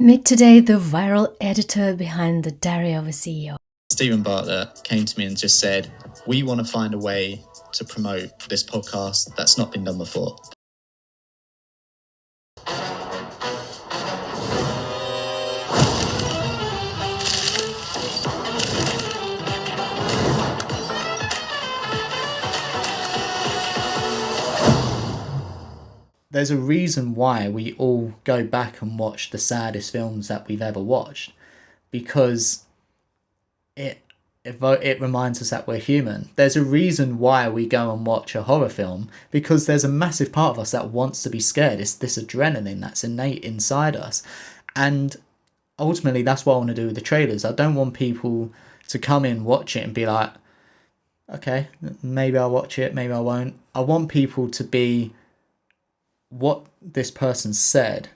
Meet today the viral editor behind the Diary of a CEO. Stephen Bartlett came to me and just said, we want to find a way to promote this podcast that's not been done before. There's a reason why we all go back and watch the saddest films that we've ever watched, because it reminds us that we're human. There's a reason why we go and watch a horror film, because there's a massive part of us that wants to be scared. It's this adrenaline that's innate inside us. And ultimately, that's what I want to do with the trailers. I don't want people to come in, watch it and be like, okay, maybe I'll watch it, maybe I won't. I want people to be, what this person said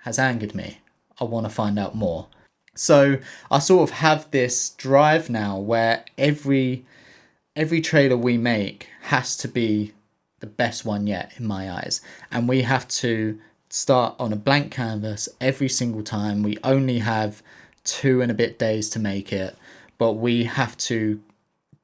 has angered me. I want to find out more. So I sort of have this drive now where every trailer we make has to be the best one yet in my eyes. And we have to start on a blank canvas every single time. We only have 2 and a bit days to make it, but we have to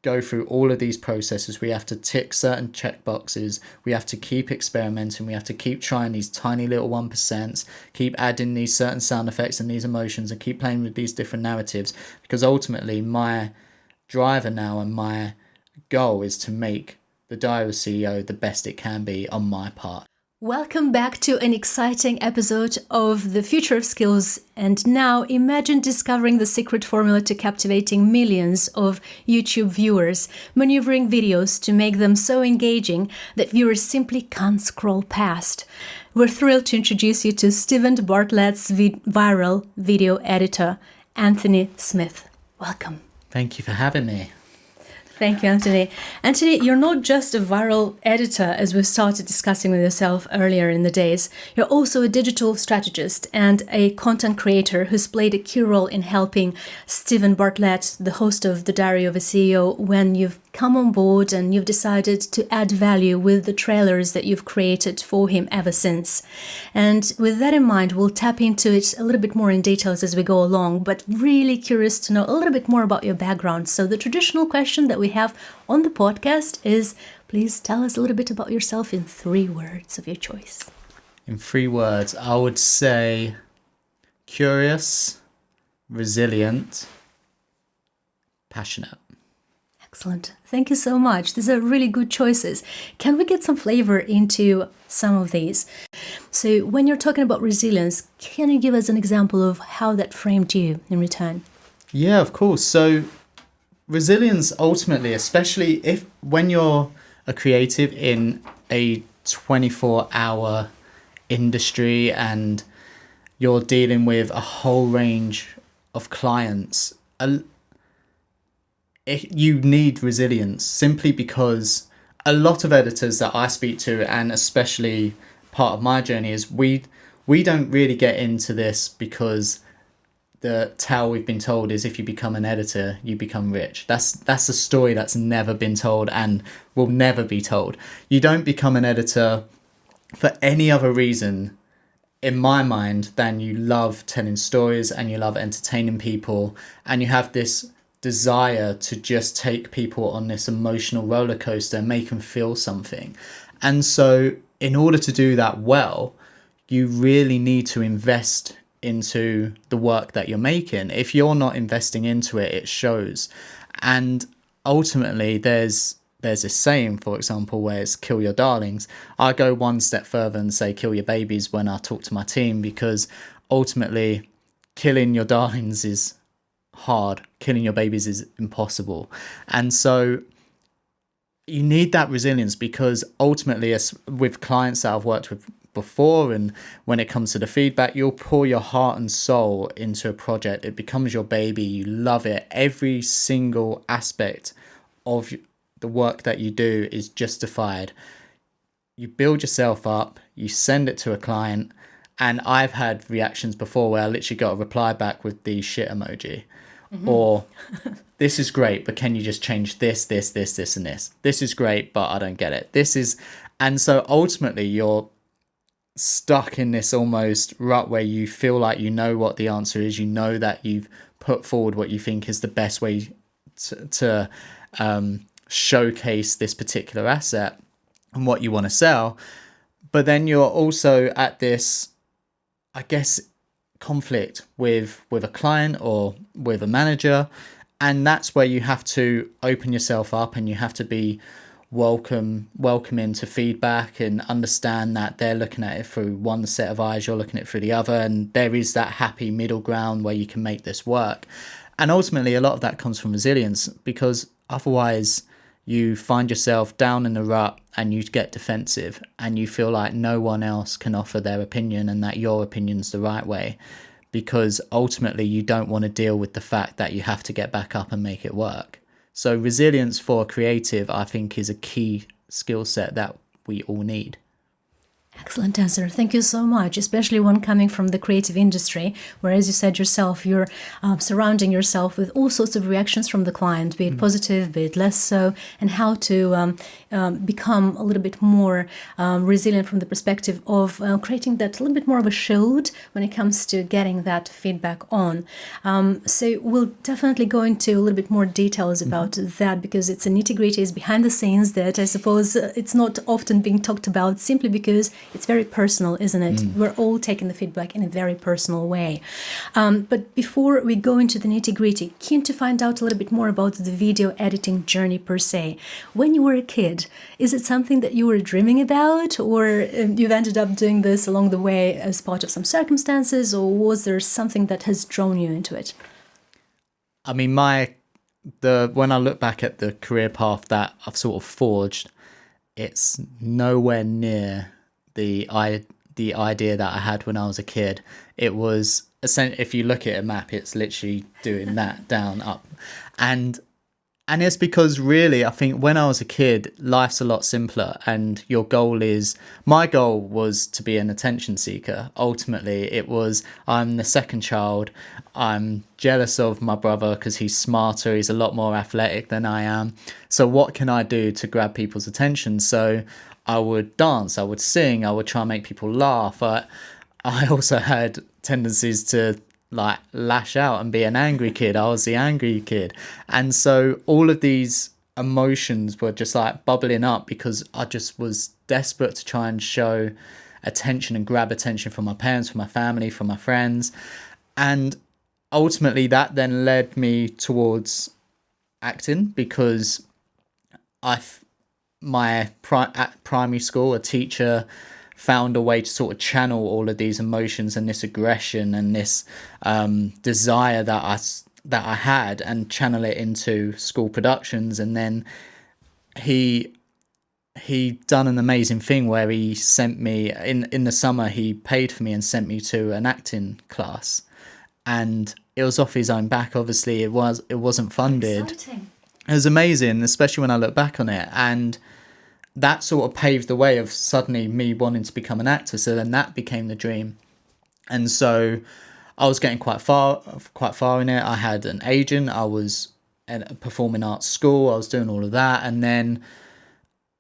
go through all of these processes. We have to tick certain check boxes. We have to keep experimenting. We have to keep trying these tiny little 1%, keep adding these certain sound effects and these emotions, and keep playing with these different narratives, because ultimately my driver now and my goal is to make the Diary of a CEO the best it can be on my part. Welcome back to an exciting episode of The Future of Skills. And now imagine discovering the secret formula to captivating millions of YouTube viewers, maneuvering videos to make them so engaging that viewers simply can't scroll past. We're thrilled to introduce you to Stephen Bartlett's viral video editor, Anthony Smith. Welcome. Thank you for having me. Thank you, Anthony. Anthony, you're not just a viral editor, as we've started discussing with yourself earlier in the days. You're also a digital strategist and a content creator who's played a key role in helping Stephen Bartlett, the host of The Diary of a CEO, when you've come on board and you've decided to add value with the trailers that you've created for him ever since. And with that in mind, we'll tap into it a little bit more in details as we go along, but really curious to know a little bit more about your background. So the traditional question that we have on the podcast is, please tell us a little bit about yourself in 3 words of your choice. In 3 words, I would say curious, resilient, passionate. Excellent. Thank you so much. These are really good choices. Can we get some flavor into some of these? So when you're talking about resilience, can you give us an example of how that framed you in return? Yeah, of course. So resilience ultimately, especially when you're a creative in a 24-hour industry and you're dealing with a whole range of clients, you need resilience, simply because a lot of editors that I speak to, and especially part of my journey, is we don't really get into this because the tale we've been told is if you become an editor, you become rich. That's a story that's never been told and will never be told. You don't become an editor for any other reason, in my mind, than you love telling stories and you love entertaining people, and you have this desire to just take people on this emotional roller coaster and make them feel something. And so in order to do that well, you really need to invest into the work that you're making. If you're not investing into it, it shows. And ultimately there's this saying, for example, where it's kill your darlings. I go one step further and say kill your babies when I talk to my team, because ultimately killing your darlings is hard, killing your babies is impossible. And so you need that resilience, because ultimately, as with clients that I've worked with before, and when it comes to the feedback, you'll pour your heart and soul into a project. It becomes your baby. You love it. Every single aspect of the work that you do is justified. You build yourself up, you send it to a client, and I've had reactions before where I literally got a reply back with the shit emoji. Or this is great, but can you just change this, and this? This is great, but I don't get it. And so ultimately you're stuck in this almost rut where you feel like you know what the answer is, you know that you've put forward what you think is the best way to showcase this particular asset and what you want to sell. But then you're also at this, I guess, conflict with a client or with a manager, and that's where you have to open yourself up and you have to be welcoming to feedback and understand that they're looking at it through one set of eyes, you're looking at it through the other, and there is that happy middle ground where you can make this work. And ultimately a lot of that comes from resilience, because otherwise you find yourself down in the rut and you get defensive and you feel like no one else can offer their opinion and that your opinion's the right way, because ultimately you don't want to deal with the fact that you have to get back up and make it work. So resilience for a creative, I think, is a key skill set that we all need. Excellent answer. Thank you so much, especially one coming from the creative industry, where, as you said yourself, you're surrounding yourself with all sorts of reactions from the client, be it positive, be it less so, and how to become a little bit more resilient from the perspective of creating that little bit more of a shield when it comes to getting that feedback on. So we'll definitely go into a little bit more details about that, because it's a nitty-gritty, it's behind the scenes that I suppose it's not often being talked about, simply because it's very personal, isn't it? We're all taking the feedback in a very personal way. But before we go into the nitty-gritty, keen to find out a little bit more about the video editing journey per se. When you were a kid, is it something that you were dreaming about, or you've ended up doing this along the way as part of some circumstances, or was there something that has drawn you into it? I mean, when I look back at the career path that I've sort of forged, it's nowhere near the idea that I had when I was a kid. It was, if you look at a map, it's literally doing that, down, up. And it's because really, I think when I was a kid, life's a lot simpler, and my goal was to be an attention seeker. Ultimately, it was, I'm the second child. I'm jealous of my brother because he's smarter. He's a lot more athletic than I am. So what can I do to grab people's attention? So I would dance, I would sing, I would try and make people laugh. I also had tendencies to like lash out and be an angry kid. I was the angry kid. And so all of these emotions were just like bubbling up because I just was desperate to try and show attention and grab attention from my parents, from my family, from my friends. And ultimately that then led me towards acting, because at primary school, a teacher found a way to sort of channel all of these emotions and this aggression and this desire that I had, and channel it into school productions. And then he done an amazing thing where he sent me in the summer. He paid for me and sent me to an acting class, and it was off his own back. Obviously, it wasn't funded. Exciting. It was amazing, especially when I look back on it. And that sort of paved the way of suddenly me wanting to become an actor. So then that became the dream. And so I was getting quite far in it. I had an agent. I was at a performing arts school. I was doing all of that. And then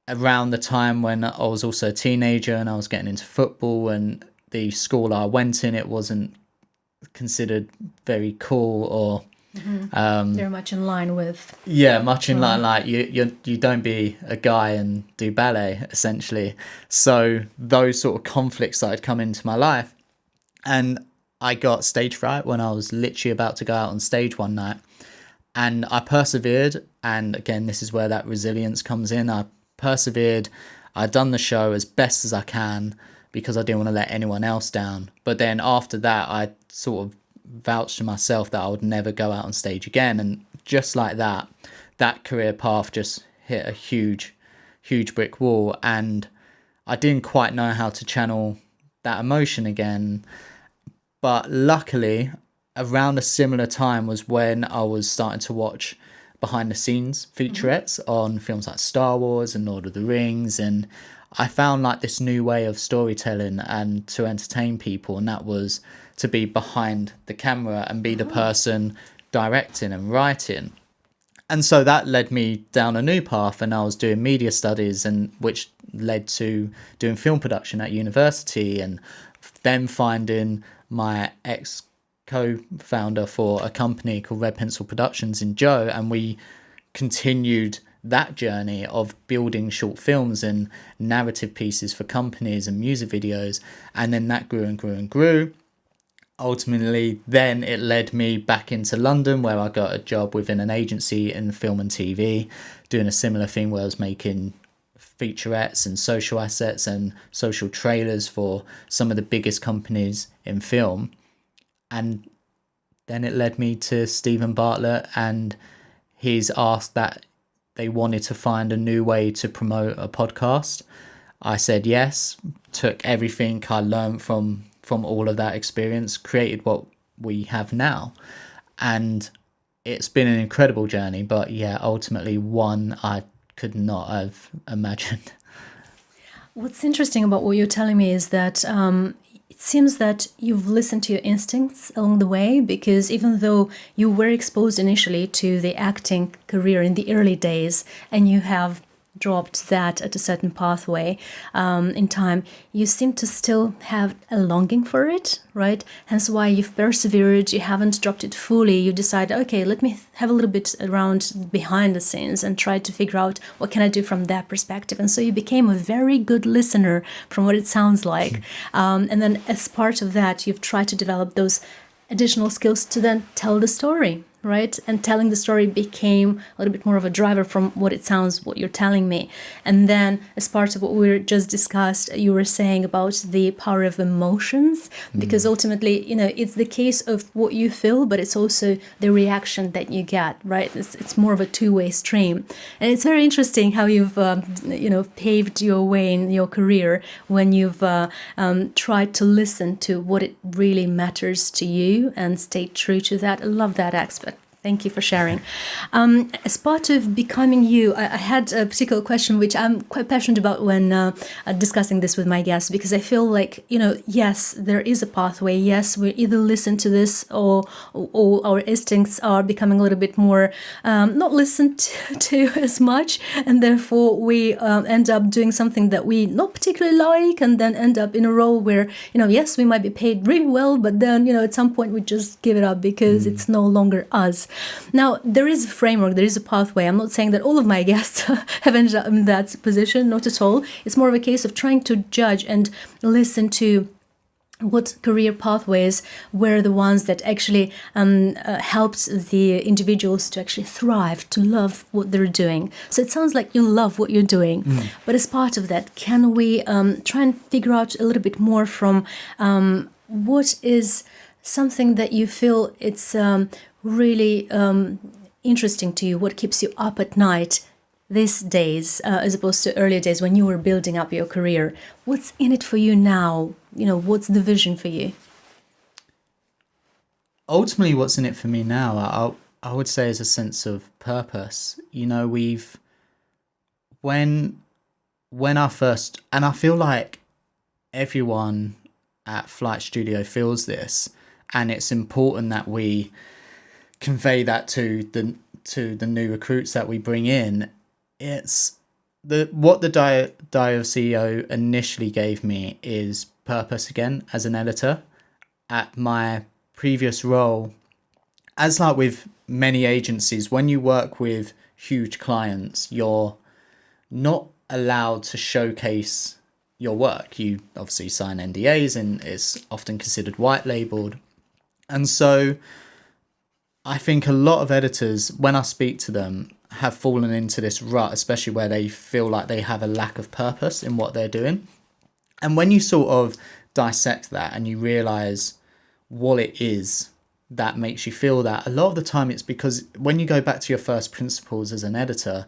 around the time when I was also a teenager and I was getting into football, and the school I went in, it wasn't considered very cool or They're much in line with. Much in line, like you don't be a guy and do ballet, essentially. So those sort of conflicts started coming into my life, and I got stage fright when I was literally about to go out on stage one night, and I persevered. And again, this is where that resilience comes in. I persevered. I'd done the show as best as I can because I didn't want to let anyone else down. But then after that, I sort of vouched to myself that I would never go out on stage again. And just like that career path just hit a huge brick wall, and I didn't quite know how to channel that emotion again. But luckily, around a similar time was when I was starting to watch behind the scenes featurettes on films like Star Wars and Lord of the Rings, and I found like this new way of storytelling and to entertain people, and that was to be behind the camera and be the person directing and writing. And so that led me down a new path, and I was doing media studies, and which led to doing film production at university, and then finding my ex co-founder for a company called Red Pencil Productions in Joe, and we continued that journey of building short films and narrative pieces for companies and music videos, and then that grew and grew and grew. Ultimately, then it led me back into London, where I got a job within an agency in film and TV, doing a similar thing where I was making featurettes and social assets and social trailers for some of the biggest companies in film. And then it led me to Stephen Bartlett, and he's asked that they wanted to find a new way to promote a podcast. I said yes, took everything I learned from all of that experience, created what we have now. And it's been an incredible journey, but yeah, ultimately one I could not have imagined. What's interesting about what you're telling me is that it seems that you've listened to your instincts along the way, because even though you were exposed initially to the acting career in the early days, and you have dropped that at a certain pathway in time, you seem to still have a longing for it, right? Hence why you've persevered, you haven't dropped it fully. You decide, okay, let me have a little bit around behind the scenes and try to figure out what can I do from that perspective. And so you became a very good listener, from what it sounds like. And then as part of that, you've tried to develop those additional skills to then tell the story, right? And telling the story became a little bit more of a driver, from what it sounds, what you're telling me. And then as part of what we just discussed, you were saying about the power of emotions, because ultimately, you know, it's the case of what you feel, but it's also the reaction that you get, right? It's more of a two-way stream. And it's very interesting how you've, paved your way in your career when you've tried to listen to what it really matters to you and stay true to that. I love that aspect. Thank you for sharing. As part of becoming you, I had a particular question which I'm quite passionate about when discussing this with my guests, because I feel like, yes, there is a pathway. Yes, we either listen to this or our instincts are becoming a little bit more not listened to as much, and therefore we end up doing something that we not particularly like, and then end up in a role where, yes, we might be paid really well, but then, at some point we just give it up because it's no longer us. Now, there is a framework, there is a pathway. I'm not saying that all of my guests have ended up in that position, not at all. It's more of a case of trying to judge and listen to what career pathways were the ones that actually helped the individuals to actually thrive, to love what they're doing. So it sounds like you love what you're doing. But as part of that, can we try and figure out a little bit more from what is something that you feel it's really interesting to you, what keeps you up at night these days, as opposed to earlier days when you were building up your career? What's in it for you now? What's the vision for you? Ultimately, what's in it for me now, I would say, is a sense of purpose. When I first, and I feel like everyone at Flight Studio feels this, and it's important that we convey that to the new recruits that we bring in. It's what the Diary of CEO initially gave me is purpose again as an editor. At my previous role, as like with many agencies, when you work with huge clients, you're not allowed to showcase your work. You obviously sign NDAs, and it's often considered white labeled. And so I think a lot of editors, when I speak to them, have fallen into this rut, especially where they feel like they have a lack of purpose in what they're doing. And when you sort of dissect that and you realize what it is that makes you feel that, a lot of the time it's because when you go back to your first principles as an editor,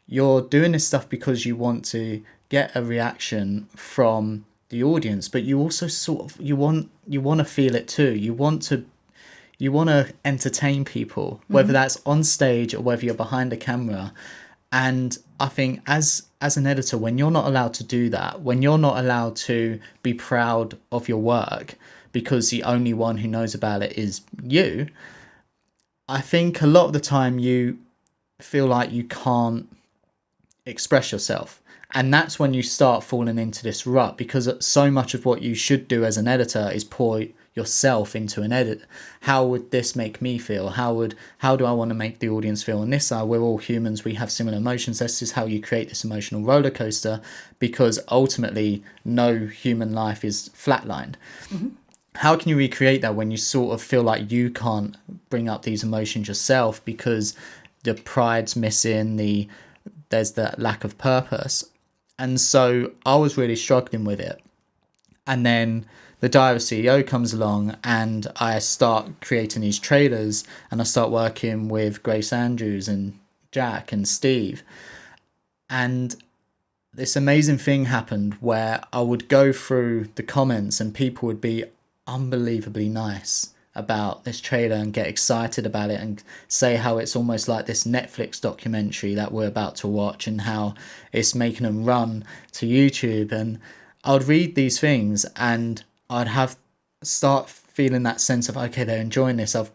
you're doing this stuff because you want to get a reaction from the audience, but you also sort of you want to feel it too. You want to entertain people, whether that's on stage or whether you're behind a camera. And I think as an editor, when you're not allowed to do that, when you're not allowed to be proud of your work because the only one who knows about it is you, I think a lot of the time you feel like you can't express yourself. And that's when you start falling into this rut, because so much of what you should do as an editor is pour yourself into an edit. How would this make me feel? How do I want to make the audience feel on this side? We're all humans, we have similar emotions. This is how you create this emotional roller coaster, because ultimately no human life is flatlined. How can you recreate that when you sort of feel like you can't bring up these emotions yourself because the pride's missing, there's that lack of purpose? And so I was really struggling with it. And then the Diary of a CEO comes along, and I start creating these trailers, and I start working with Grace Andrews and Jack and Steve. And this amazing thing happened where I would go through the comments and people would be unbelievably nice about this trailer and get excited about it and say how it's almost like this Netflix documentary that we're about to watch and how it's making them run to YouTube. And I'd read these things and I'd start feeling that sense of, okay, they're enjoying this, I've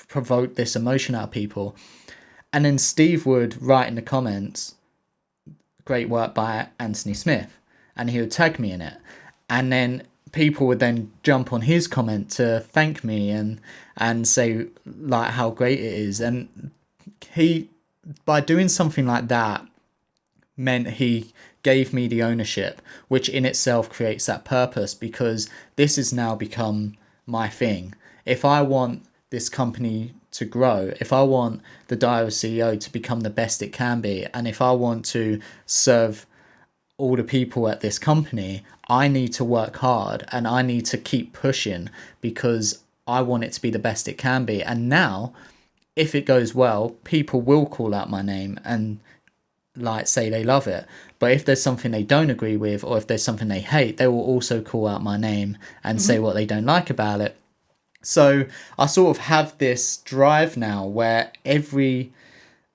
provoked this emotion out of people. And then Steve would write in the comments, great work by Anthony Smith, and he would tag me in it. And then people would then jump on his comment to thank me and say like how great it is. And he, by doing something like that, meant he gave me the ownership, which in itself creates that purpose, because this has now become my thing. If I want this company to grow, if I want the Diary of a CEO to become the best it can be, and if I want to serve all the people at this company, I need to work hard and I need to keep pushing, because I want it to be the best it can be. And now, if it goes well, people will call out my name and like say they love it. But if there's something they don't agree with, or if there's something they hate, they will also call out my name and say what they don't like about it. So I sort of have this drive now where every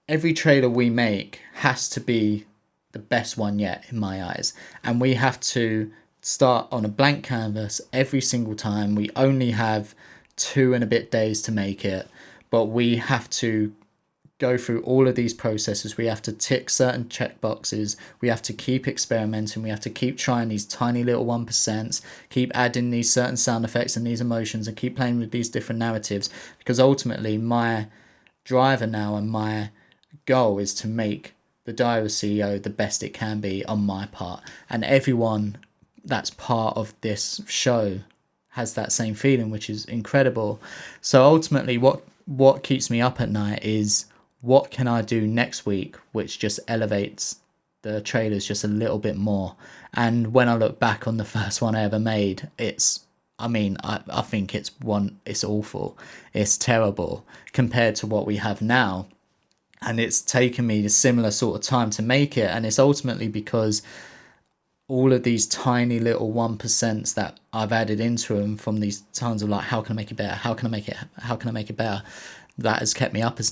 trailer we make has to be the best one yet in my eyes, and we have to start on a blank canvas every single time. We only have 2 and a bit days to make it, but we have to go through all of these processes. We have to tick certain check boxes, we have to keep experimenting, we have to keep trying these tiny little 1%, keep adding these certain sound effects and these emotions, and keep playing with these different narratives, because ultimately my driver now and my goal is to make the Diary of a CEO the best it can be on my part. And everyone that's part of this show has that same feeling, which is incredible. So ultimately what keeps me up at night is, what can I do next week which just elevates the trailers just a little bit more? And when I look back on the first one I ever made, I think it's awful, it's terrible compared to what we have now. And it's taken me a similar sort of time to make it. And it's ultimately because all of these tiny little 1% that I've added into them, from these tons of like, how can I make it better? How can I make it better? That has kept me up at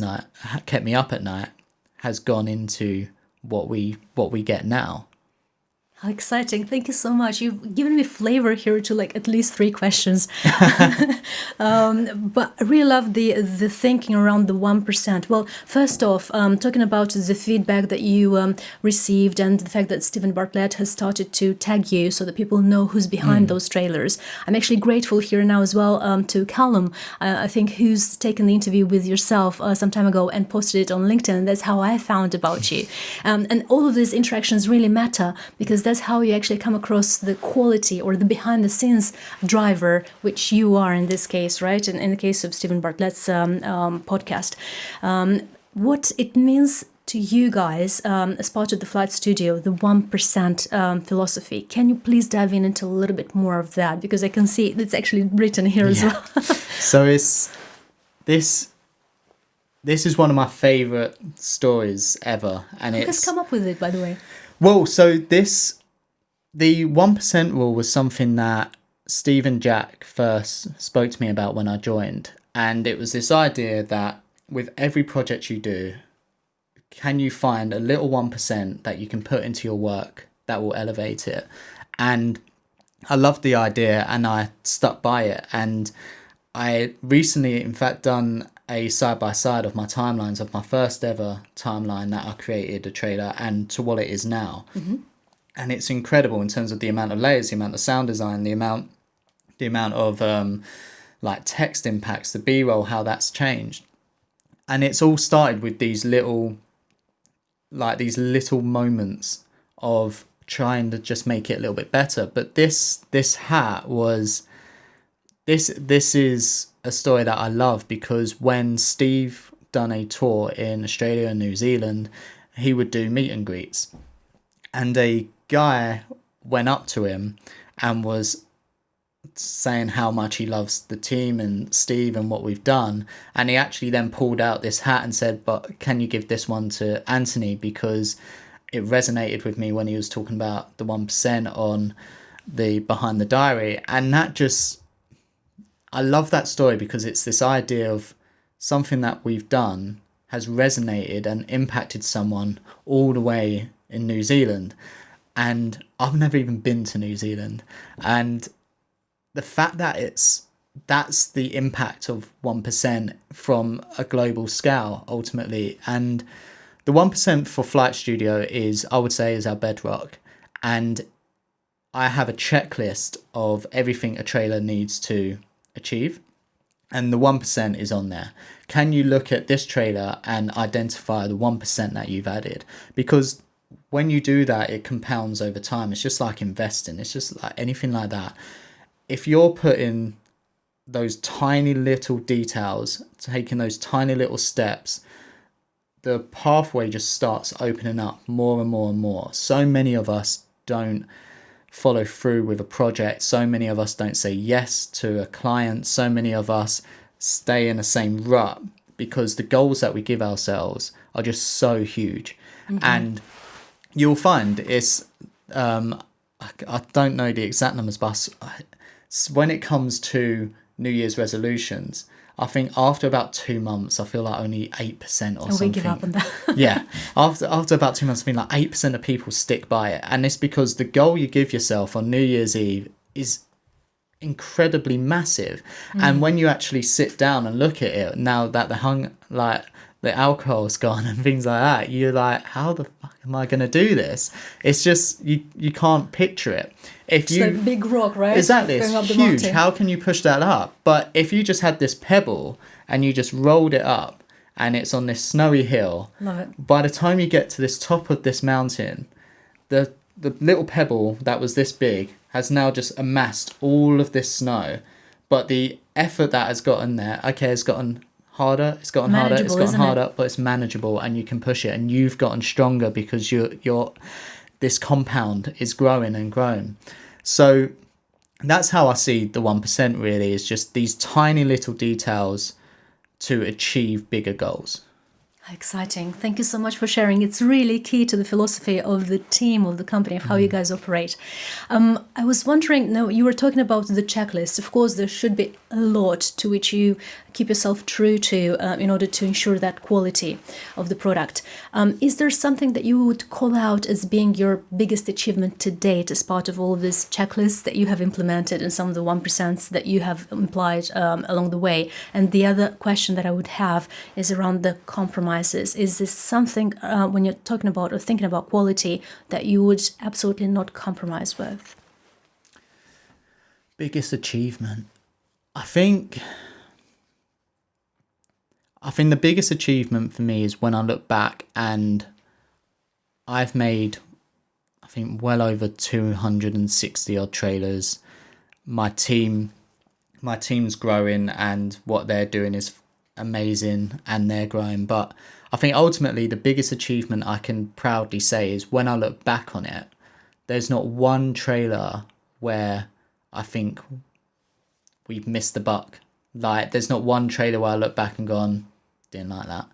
night, has gone into what we get now. How exciting. Thank you so much. You've given me flavor here to like at least 3 questions. But I really love the thinking around the 1%. Well, first off, talking about the feedback that you received and the fact that Stephen Bartlett has started to tag you so that people know who's behind those trailers. I'm actually grateful here now as well to Callum, I think, who's taken the interview with yourself some time ago and posted it on LinkedIn. That's how I found about you. And all of these interactions really matter, because that's how you actually come across the quality or the behind the scenes driver, which you are in this case, right? In the case of Stephen Bartlett's podcast. What it means to you guys as part of the Flight Studio, the 1% philosophy. Can you please dive into a little bit more of that? Because I can see it's actually written here as well. So this is one of my favorite stories ever. And Who has come up with it, by the way? Well, so the 1% rule was something that Steve and Jack first spoke to me about when I joined. And it was this idea that with every project you do, can you find a little 1% that you can put into your work that will elevate it? And I loved the idea and I stuck by it. And I recently, in fact, done a side-by-side of my timelines of my first ever timeline that I created a trailer and to what it is now. And it's incredible in terms of the amount of layers, the amount of sound design, the amount of like text impacts, the B-roll, how that's changed. And it's all started with these little moments of trying to just make it a little bit better. But this hat was this is a story that I love, because when Steve done a tour in Australia and New Zealand, he would do meet and greets, and a guy went up to him and was saying how much he loves the team and Steve and what we've done, and he actually then pulled out this hat and said, but can you give this one to Anthony, because it resonated with me when he was talking about the 1% on the Behind the Diary. And that just, I love that story, because it's this idea of something that we've done has resonated and impacted someone all the way in New Zealand. And I've never even been to New Zealand, and the fact that that's the impact of 1% from a global scale ultimately. And the 1% for Flight Studio is, I would say, is our bedrock. And I have a checklist of everything a trailer needs to achieve, and the 1% is on there. Can you look at this trailer and identify the 1% that you've added? Because when you do that, it compounds over time. It's just like investing. It's just like anything like that. If you're putting those tiny little details, taking those tiny little steps, the pathway just starts opening up more and more and more. So many of us don't follow through with a project. So many of us don't say yes to a client. So many of us stay in the same rut because the goals that we give ourselves are just so huge. And you'll find it's, I don't know the exact numbers, but when it comes to New Year's resolutions, I think after about 2 months, I feel like only 8% or something. We give up on that. Yeah. After about 2 months, I feel like 8% of people stick by it. And it's because the goal you give yourself on New Year's Eve is incredibly massive. And when you actually sit down and look at it, now that the alcohol's gone and things like that, you're like, how the fuck am I going to do this? It's just, you can't picture it. If It's like big rock, right? Exactly, it's Going up the huge. mountain. How can you push that up? But if you just had this pebble and you just rolled it up and it's on this snowy hill, Love it. by the time you get to this top of this mountain, the little pebble that was this big has now just amassed all of this snow. But the effort that has gotten there, okay, it's gotten harder, it's gotten harder, but it's manageable, and you can push it, and you've gotten stronger because you're this compound is growing and growing. So that's how I see the 1%, really, is just these tiny little details to achieve bigger goals. Exciting. Thank you so much for sharing. It's really key to the philosophy of the team, of the company, of how you guys operate. I was wondering, now you were talking about the checklist. Of course, there should be a lot to which you keep yourself true to in order to ensure that quality of the product. Is there something that you would call out as being your biggest achievement to date as part of all of this checklists that you have implemented and some of the 1% that you have implied along the way? And the other question that I would have is around the compromises. Is this something when you're talking about or thinking about quality that you would absolutely not compromise with? Biggest achievement, I think the biggest achievement for me is when I look back and I've made, I think, well over 260 odd trailers. My team's growing and what they're doing is amazing and they're growing. But I think ultimately the biggest achievement I can proudly say is when I look back on it, there's not one trailer where I think we've missed the buck. Like, there's not one trailer where I look back and gone, didn't like that.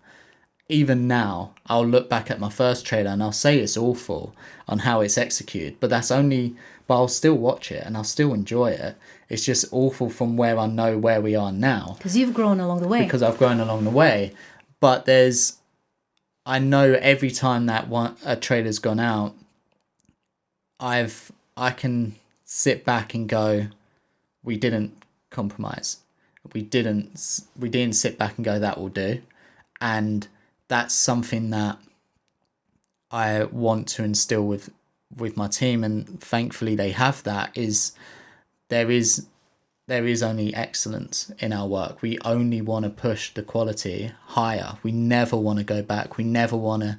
Even now, I'll look back at my first trailer and I'll say it's awful on how it's executed, but I'll still watch it and I'll still enjoy it. It's just awful from where I know where we are now. Because you've grown along the way. Because I've grown along the way. But I know every time that a trailer's gone out, I can sit back and go, we didn't compromise. We didn't sit back and go, that will do. And that's something that I want to instill with my team, and thankfully they have that, is there is only excellence in our work. We only want to push the quality higher. We never want to go back. We never want to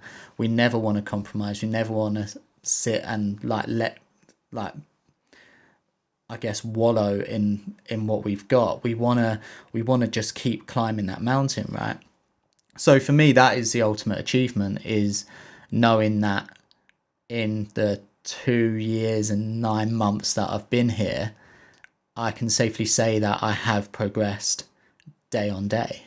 compromise. We never want to sit and I guess wallow in what we've got. We want to just keep climbing that mountain, right? So for me, that is the ultimate achievement, is knowing that in the 2 years and 9 months that I've been here, I can safely say that I have progressed day on day.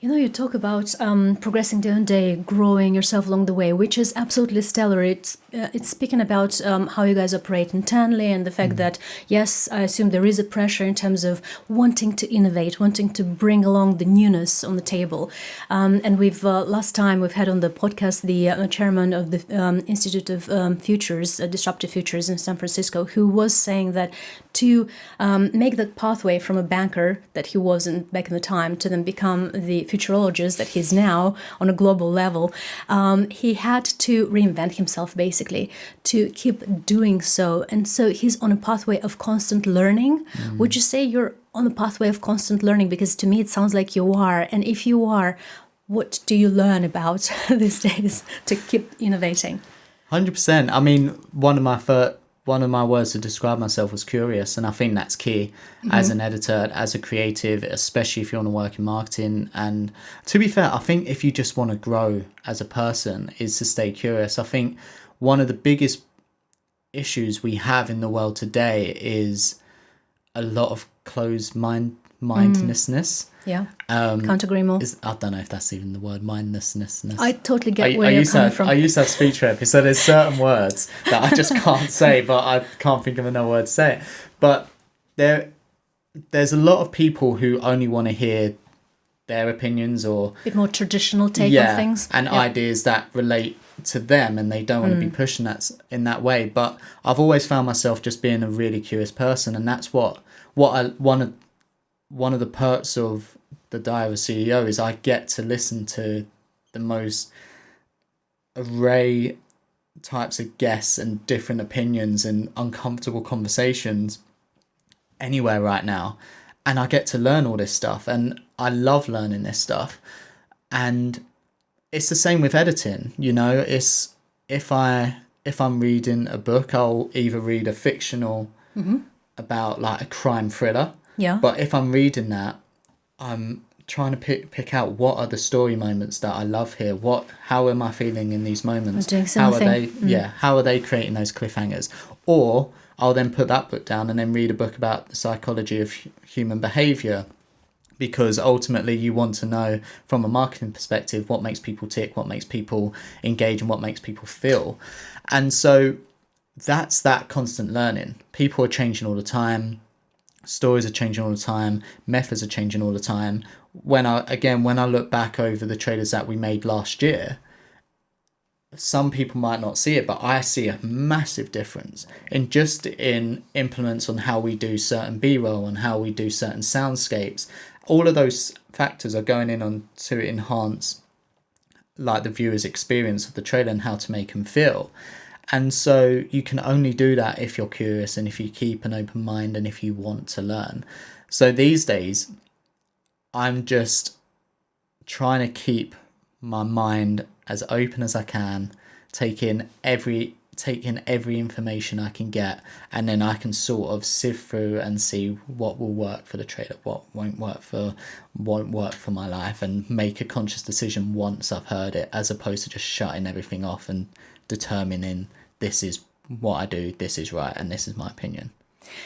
You know, you talk about progressing day on day, growing yourself along the way, which is absolutely stellar. It's speaking about how you guys operate internally, and the fact that, yes, I assume there is a pressure in terms of wanting to innovate, wanting to bring along the newness on the table. And we've last time we've had on the podcast the chairman of the Institute of Futures, Disruptive Futures in San Francisco, who was saying that to make that pathway from a banker that he wasn't back in the time to then become the futurologist that he's now on a global level, he had to reinvent himself, basically, to keep doing so. And so he's on a pathway of constant learning. Would you say you're on a pathway of constant learning? Because to me, it sounds like you are. And if you are, what do you learn about these days to keep innovating? 100%. I mean, one of my words to describe myself was curious, and I think that's key as an editor, as a creative, especially if you want to work in marketing. And to be fair, I think if you just want to grow as a person, is to stay curious. I think one of the biggest issues we have in the world today is a lot of closed mindedness. Yeah, can't agree more. I don't know if that's even the word, mindlessness. I totally get where you're coming from. I used to have speech therapy, so there's certain words that I just can't say, but I can't think of another word to say it. But there's a lot of people who only want to hear their opinions or a bit more traditional take on things. And ideas that relate to them, and they don't want to be pushing that in that way. But I've always found myself just being a really curious person, and that's what I want. One of the perks of the Diary of a CEO is I get to listen to the most array types of guests and different opinions and uncomfortable conversations anywhere right now. And I get to learn all this stuff, and I love learning this stuff. And it's the same with editing, you know. It's if I'm reading a book, I'll either read a fictional about like a crime thriller. Yeah. But if I'm reading that, I'm trying to pick out what are the story moments that I love here. How am I feeling in these moments? Doing something. How are they creating those cliffhangers? Or I'll then put that book down and then read a book about the psychology of human behavior, because ultimately you want to know from a marketing perspective what makes people tick, what makes people engage, and what makes people feel. And so that's that constant learning. People are changing all the time. Stories are changing all the time. Methods are changing all the time. When I look back over the trailers that we made last year, some people might not see it, but I see a massive difference in implements on how we do certain B-roll and how we do certain soundscapes. All of those factors are going in on to enhance like the viewer's experience of the trailer and how to make them feel. And so you can only do that if you're curious and if you keep an open mind and if you want to learn. So these days, I'm just trying to keep my mind as open as I can, take in every information I can get, and then I can sort of sift through and see what will work for the trailer, what won't work for my life, and make a conscious decision once I've heard it, as opposed to just shutting everything off and determining this is what I do, this is right, and this is my opinion.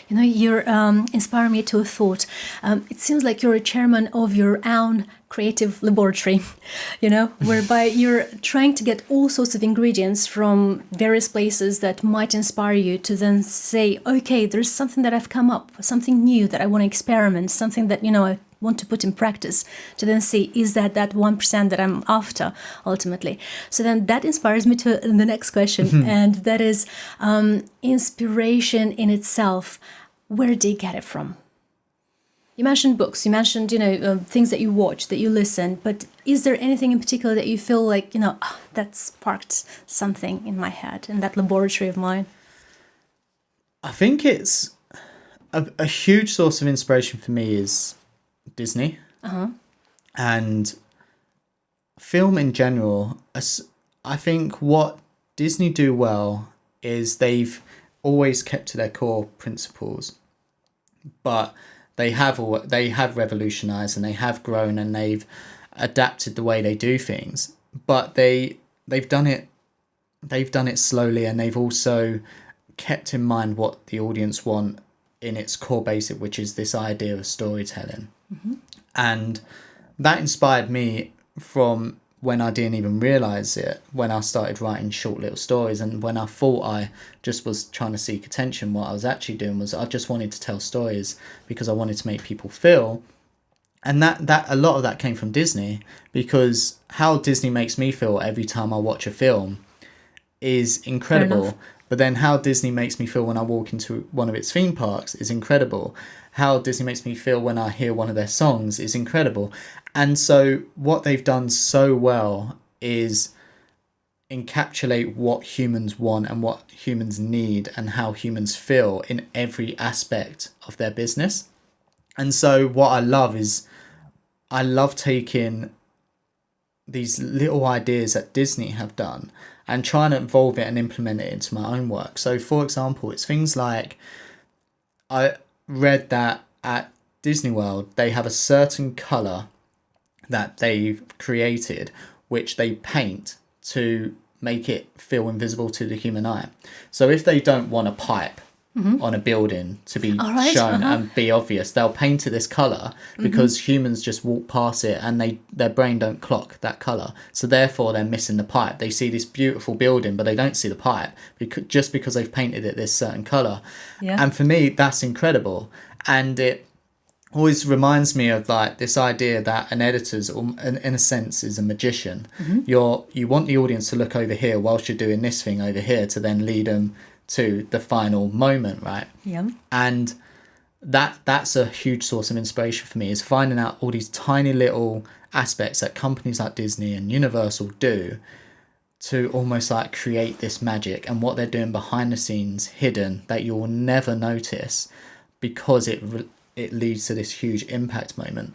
You know, you're inspiring me to a thought. It seems like you're a chairman of your own creative laboratory, you know, whereby you're trying to get all sorts of ingredients from various places that might inspire you to then say, okay, there's something that I've come up, something new that I want to experiment, something that, you know, I want to put in practice, to then see, is that 1% that I'm after ultimately? So then that inspires me to the next question, and that is inspiration in itself. Where do you get it from? You mentioned books, you mentioned, things that you watch, that you listen, but is there anything in particular that you feel like, that sparked something in my head, in that laboratory of mine? I think it's a huge source of inspiration for me is Disney. And film in general. I think what Disney do well is they've always kept to their core principles, but they have revolutionized and they have grown and they've adapted the way they do things. But they've done it slowly, and they've also kept in mind what the audience want in its core basic, which is this idea of storytelling. And that inspired me from when I didn't even realise it, when I started writing short little stories, and when I thought I just was trying to seek attention. What I was actually doing was I just wanted to tell stories because I wanted to make people feel. And that a lot of that came from Disney, because how Disney makes me feel every time I watch a film is incredible. But then how Disney makes me feel when I walk into one of its theme parks is incredible. How Disney makes me feel when I hear one of their songs is incredible. And so what they've done so well is encapsulate what humans want and what humans need and how humans feel in every aspect of their business. And so what I love is I love taking these little ideas that Disney have done and trying to evolve it and implement it into my own work. So for example, it's things like, I read that at Disney World they have a certain colour that they've created which they paint to make it feel invisible to the human eye. So if they don't want a pipe on a building to be shown and be obvious, they'll paint it this colour because humans just walk past it and their brain don't clock that colour. So therefore they're missing the pipe. They see this beautiful building but they don't see the pipe just because they've painted it this certain colour. And for me that's incredible, and it always reminds me of like this idea that an editor's in a sense is a magician. You want the audience to look over here whilst you're doing this thing over here to then lead them to the final moment, right? And that's a huge source of inspiration for me, is finding out all these tiny little aspects that companies like Disney and Universal do to almost like create this magic, and what they're doing behind the scenes hidden that you'll never notice because it leads to this huge impact moment.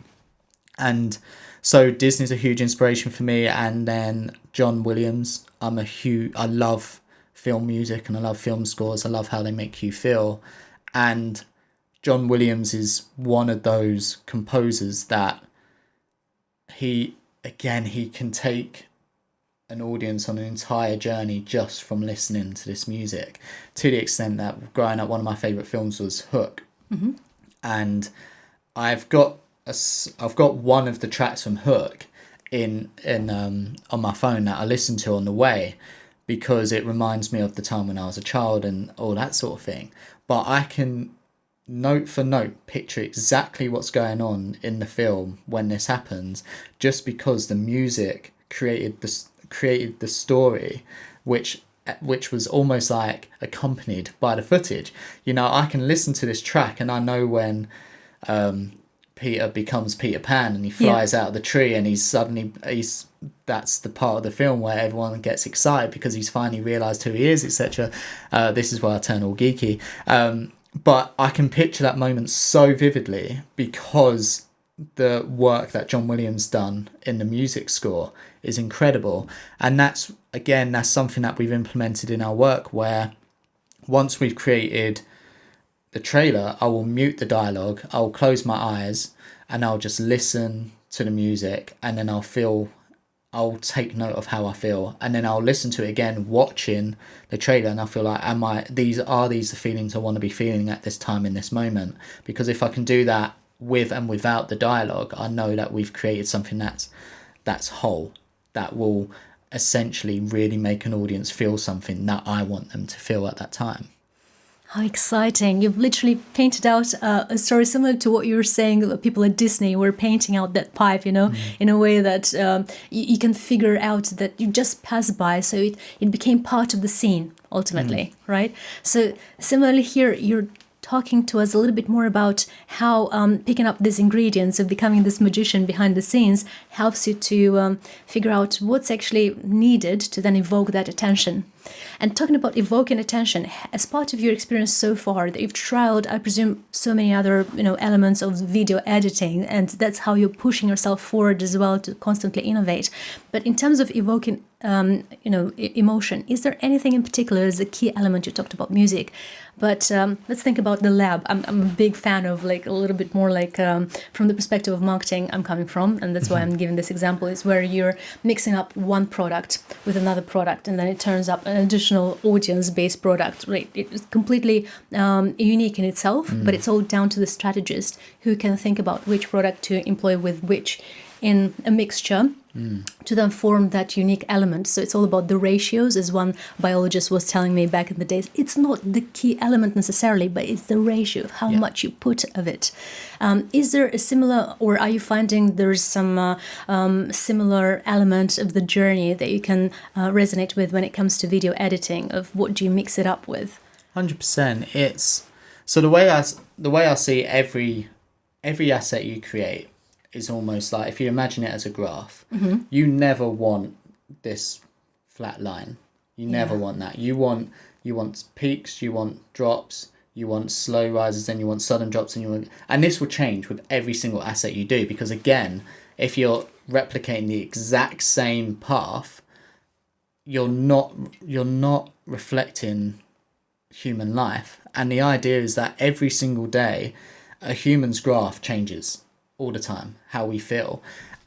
And so Disney's a huge inspiration for me. And then John Williams, I love film music and I love film scores. I love how they make you feel. And John Williams is one of those composers that he can take an audience on an entire journey just from listening to this music, to the extent that growing up one of my favourite films was Hook. And I've got one of the tracks from Hook in on my phone that I listen to on the way, because it reminds me of the time when I was a child and all that sort of thing. But I can note for note picture exactly what's going on in the film when this happens, just because the music created the story, which was almost like accompanied by the footage. I can listen to this track and I know when Peter becomes Peter Pan and he flies out of the tree, and that's the part of the film where everyone gets excited because he's finally realised who he is, etc. This is where I turn all geeky. But I can picture that moment so vividly because the work that John Williams done in the music score is incredible. And that's something that we've implemented in our work, where once we've created the trailer, I will mute the dialogue, I'll close my eyes and I'll just listen to the music, and then I'll take note of how I feel, and then I'll listen to it again watching the trailer, and I feel like, these are the feelings I want to be feeling at this time in this moment. Because if I can do that with and without the dialogue, I know that we've created something that's whole, that will essentially really make an audience feel something that I want them to feel at that time. How exciting. You've literally painted out a story similar to what you were saying. People at Disney were painting out that pipe, in a way that you can figure out that you just pass by. So it became part of the scene, ultimately, right? So similarly here, you're talking to us a little bit more about how picking up these ingredients of becoming this magician behind the scenes helps you to figure out what's actually needed to then evoke that attention. And talking about evoking attention, as part of your experience so far, that you've trialed, I presume, so many other elements of video editing, and that's how you're pushing yourself forward as well to constantly innovate. But in terms of evoking emotion, is there anything in particular as a key element? You talked about music, but let's think about the lab. I'm a big fan of like a little bit more like from the perspective of marketing I'm coming from, and that's why I'm giving this example, is where you're mixing up one product with another product, and then it turns up an additional audience-based product, right? It's completely unique in itself, but it's all down to the strategist who can think about which product to employ with which in a mixture to then form that unique element. So it's all about the ratios, as one biologist was telling me back in the days. It's not the key element necessarily, but it's the ratio of how much you put of it. Is there a similar, or are you finding there's some similar element of the journey that you can resonate with when it comes to video editing, of what do you mix it up with? 100%. It's so the way I see every asset you create is almost like, if you imagine it as a graph, you never want this flat line. You never want that. You want peaks, you want drops, you want slow rises, then you want sudden drops, and this will change with every single asset you do, because again, if you're replicating the exact same path, you're not reflecting human life. And the idea is that every single day a human's graph changes all the time, how we feel.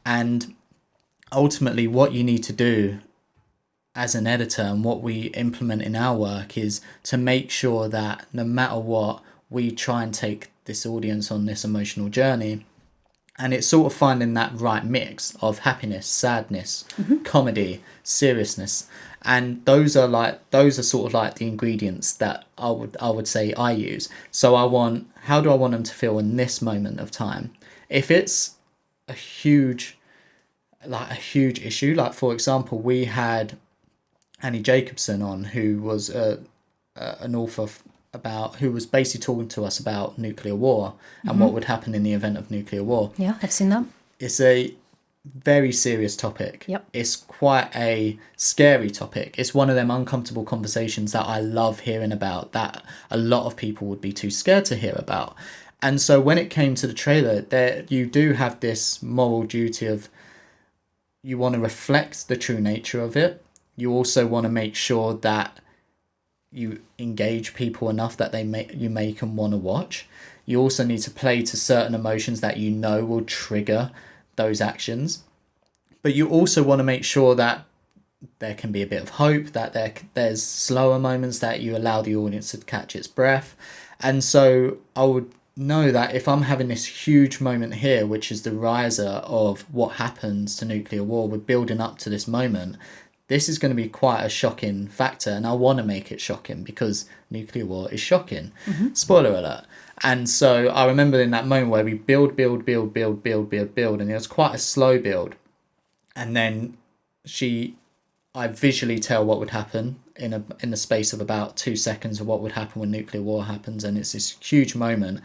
And ultimately what you need to do as an editor, and what we implement in our work, is to make sure that no matter what, we try and take this audience on this emotional journey. And it's sort of finding that right mix of happiness, sadness, comedy, seriousness. And those are sort of like the ingredients that I would say I use. So how do I want them to feel in this moment of time? If it's a huge issue, like for example, we had 𝗺𝗫𝗵𝗁 on, who was an author who was basically talking to us about nuclear war and what would happen in the event of nuclear war. Yeah, I've seen that. It's a very serious topic. Yep. It's quite a scary topic. It's one of them uncomfortable conversations that I love hearing about, that a lot of people would be too scared to hear about. And so when it came to the trailer, there you do have this moral duty of, you want to reflect the true nature of it. You also want to make sure that you engage people enough that you make them want to watch. You also need to play to certain emotions that you know will trigger those actions. But you also want to make sure that there can be a bit of hope, that there's slower moments, that you allow the audience to catch its breath. And so I would know that if I'm having this huge moment here, which is the riser of what happens to nuclear war, we're building up to this moment, this is going to be quite a shocking factor, and I want to make it shocking because nuclear war is shocking. Spoiler alert. And so I remember in that moment where we build, and it was quite a slow build, and then I visually tell what would happen in the space of about 2 seconds of what would happen when nuclear war happens, and it's this huge moment.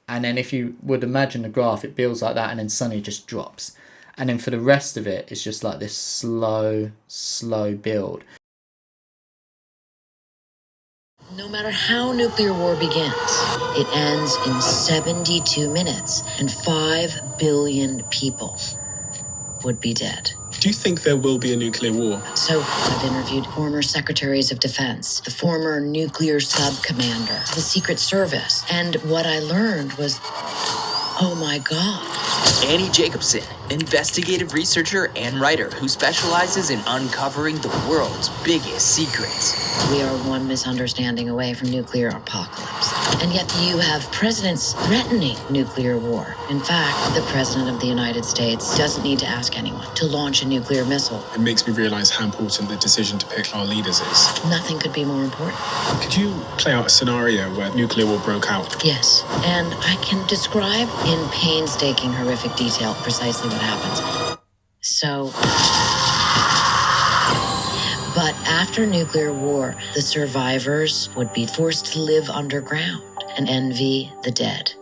And then if you would imagine the graph, it builds like that and then suddenly just drops. And then for the rest of it, it's just like this slow build. No matter how nuclear war begins, it ends in 72 minutes and 5 billion people would be dead. Do you think there will be a nuclear war? So I've interviewed former secretaries of defense, the former nuclear sub-commander, the Secret Service, and what I learned was, oh my God. 𝗺𝗫𝗵𝗁, investigative researcher and writer who specializes in uncovering the world's biggest secrets. We are one misunderstanding away from nuclear apocalypse. And yet you have presidents threatening nuclear war. In fact, the President of the United States doesn't need to ask anyone to launch a nuclear missile. It makes me realize how important the decision to pick our leaders is. Nothing could be more important. Could you play out a scenario where nuclear war broke out? Yes, and I can describe in painstaking, horrific detail precisely what happens. So, but after nuclear war, the survivors would be forced to live underground. and envy the dead.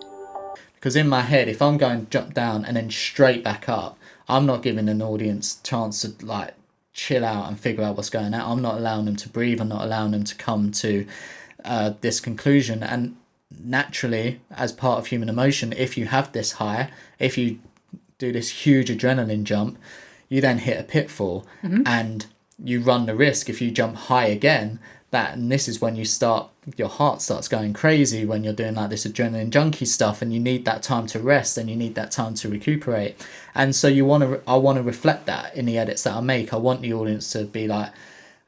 Because in my head, if I'm going jump down and then straight back up, I'm not giving an audience chance to like chill out and figure out what's going on. I'm not allowing them to breathe. I'm not allowing them to come to this conclusion. And naturally, as part of human emotion, if you have this high, if you do this huge adrenaline jump, you then hit a pitfall, and you run the risk if you jump high again, and this is when your heart starts going crazy when you're doing like this adrenaline junkie stuff, and you need that time to rest and you need that time to recuperate. And so I want to reflect that in the edits that I make. I want the audience to be like,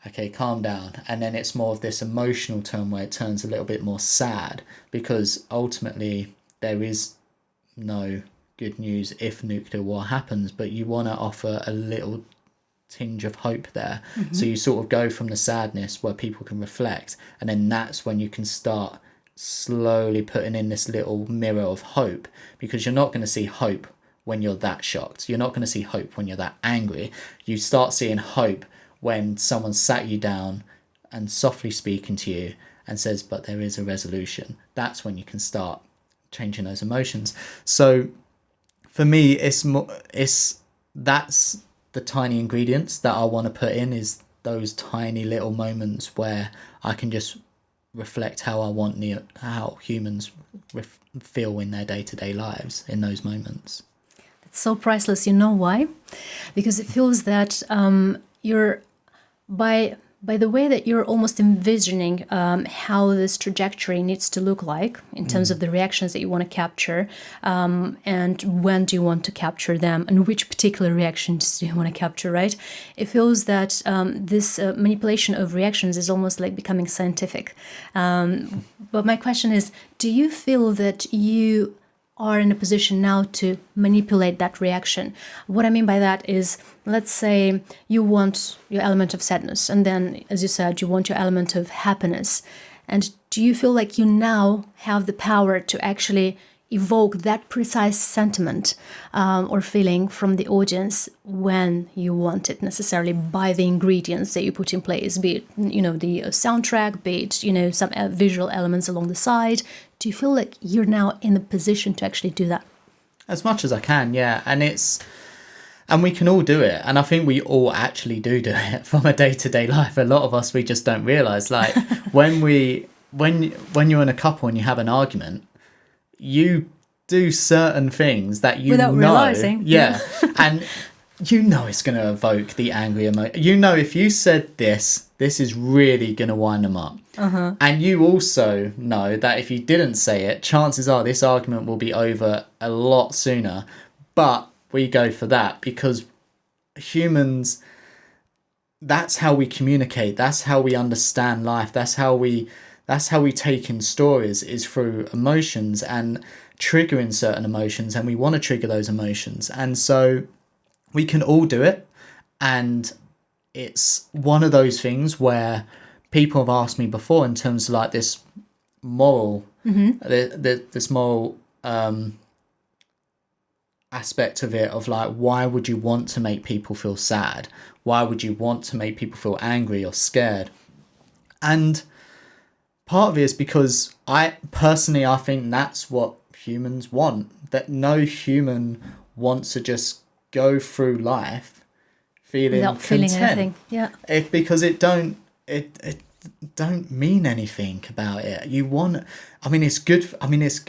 okay, calm down. And then it's more of this emotional tone where it turns a little bit more sad, because ultimately there is no good news if nuclear war happens, but you want to offer a little tinge of hope there. So you sort of go from the sadness where people can reflect, and then that's when you can start slowly putting in this little mirror of hope, because you're not going to see hope when you're that shocked. You're not going to see hope when you're that angry. You start seeing hope when someone sat you down and softly speaking to you and says, but there is a resolution. That's when you can start changing those emotions. So for me, that's the tiny ingredients that I want to put in, is those tiny little moments where I can just reflect how I want how humans feel in their day-to-day lives in those moments. It's so priceless. You know why? Because it feels that you're by the way that you're almost envisioning how this trajectory needs to look like in terms of the reactions that you want to capture, and when do you want to capture them, and which particular reactions do you want to capture, right? It feels that this manipulation of reactions is almost like becoming scientific. But my question is, do you feel that you are in a position now to manipulate that reaction? What I mean by that is, let's say you want your element of sadness, and then, as you said, you want your element of happiness. And do you feel like you now have the power to actually evoke that precise sentiment or feeling from the audience when you want it, necessarily by the ingredients that you put in place, be it, the soundtrack, be it, some visual elements along the side? Do you feel like you're now in a position to actually do that? As much as I can, yeah. And we can all do it. And I think we all actually do it from a day-to-day life. A lot of us, we just don't realise. Like when you're in a couple and you have an argument, you do certain things that without realising. Yeah. And it's going to evoke the angry emotion. If you said this is really going to wind them up. And you also know that if you didn't say it, chances are this argument will be over a lot sooner. But we go for that because humans, that's how we communicate. That's how we understand life. That's how we take in stories, is through emotions and triggering certain emotions. And we want to trigger those emotions. And so we can all do it. And it's one of those things where people have asked me before in terms of like this moral, this moral aspect of it, of like, why would you want to make people feel sad? Why would you want to make people feel angry or scared? And part of it is because I think that's what humans want. That no human wants to just go through life feeling without content. feeling anything. Yeah. Because it don't mean anything about it. It's good. It's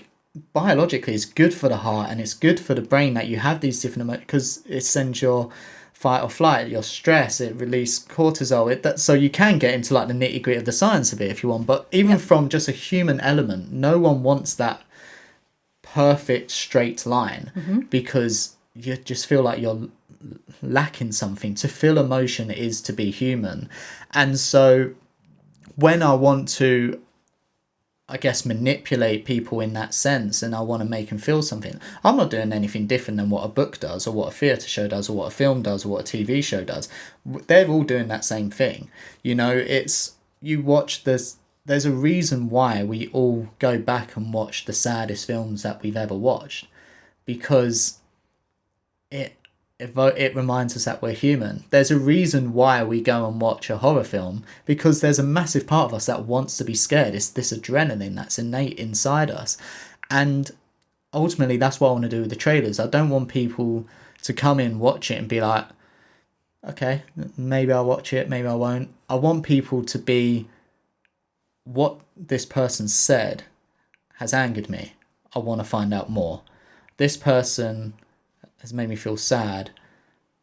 biologically, it's good for the heart and it's good for the brain that you have these different emotions, because it sends your fight or flight, your stress, it releases cortisol. So you can get into like the nitty gritty of the science of it if you want. But even from just a human element, no one wants that perfect straight line, because you just feel like you're lacking something. To feel emotion is to be human. And so when I want to, I guess, manipulate people in that sense, and I want to make them feel something, I'm not doing anything different than what a book does, or what a theatre show does, or what a film does, or what a TV show does. They're all doing that same thing. You watch this. There's a reason why we all go back and watch the saddest films that we've ever watched, because it reminds us that we're human. There's a reason why we go and watch a horror film, because there's a massive part of us that wants to be scared. It's this adrenaline that's innate inside us. And ultimately, that's what I want to do with the trailers. I don't want people to come in, watch it and be like, okay, maybe I'll watch it, maybe I won't. I want people to be, what this person said has angered me. I want to find out more. This person has made me feel sad